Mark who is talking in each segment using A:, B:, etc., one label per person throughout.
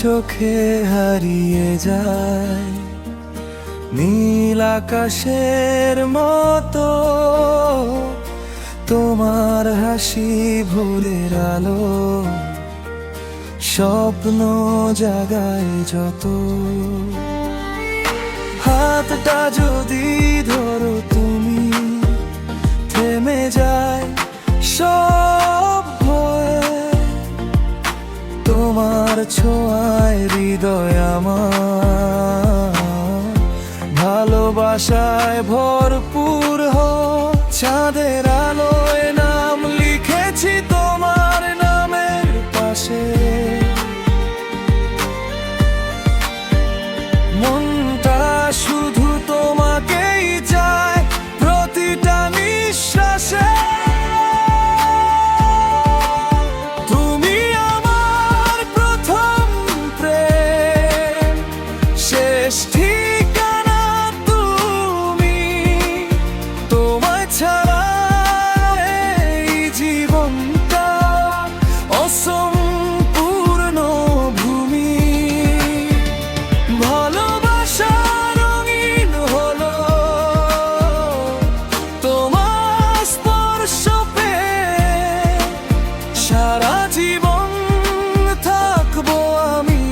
A: চোখে হারিয়ে যায় নীল আকাশের মতো। তোমার হাসি ভোরের আলো, স্বপ্ন জাগায় যত। হাতটা যদি ধরো তুমি, থেমে যায় সব ভয়। তোমার ছোঁয়ায় হৃদয় আমার ভালোবাসায় ভরপুর হয়। চাঁদের আলোয় নাম লিখেছি তোমার নামের পাশে। মনটা শুধু তোমাকেই চায় প্রতিটা নিঃশ্বাসে। তুমি আমার প্রথম প্রেম, শেষ ঠিকানা তুমি। তোমায় ছাড়া এই জীবনটা অসম্পূর্ণ ভূমি। ভালোবাসা রঙিন হলো তোমার স্পর্শ পেয়ে। সারা জীবন থাকবো আমি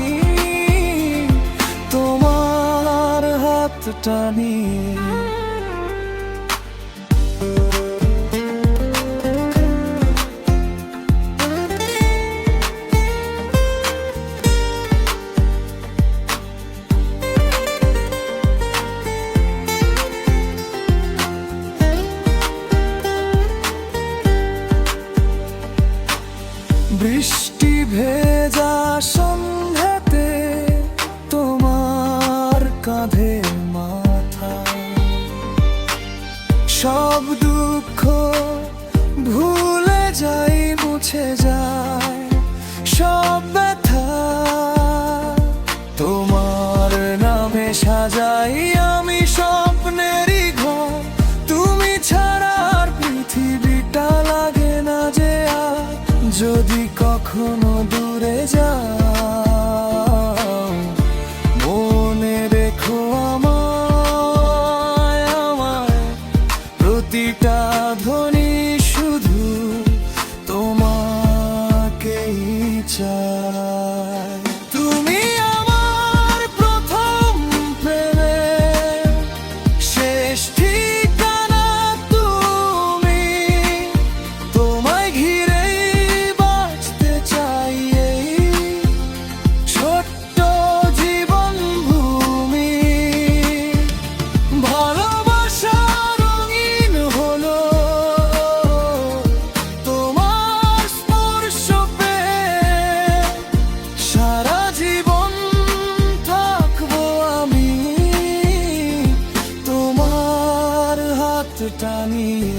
A: তোমার হাতটা নিয়ে। বৃষ্টি ভেজা সন্ধ্যাতে তোমার কাঁধে মাথা। সব দুঃখ ভুলে যাই, মুছে যায় সব ব্যথা। তোমার নামে সাজাই আমি স্বপ্নেরই ঘর। তুমি ছাড়ার পৃথিবীটা লাগে না যে আর। যদি কখনো দূরে যাও, মনে রেখো আমায়। আমায় প্রতিটা ধ্বনি শুধু তোমাকেই চায়। তুমি আমার প্রথম প্রেম, শেষ ঠিকানা তুমি। তোমায় ঘিরেই বাঁচতে চাই এই ছোট্ট জীবন ভূমি। ভালোবাসা রঙিন হলো তোমার স্পর্শ পেয়ে। সারা জীবন থাকবো আমি তোমার হাতটা নিয়ে।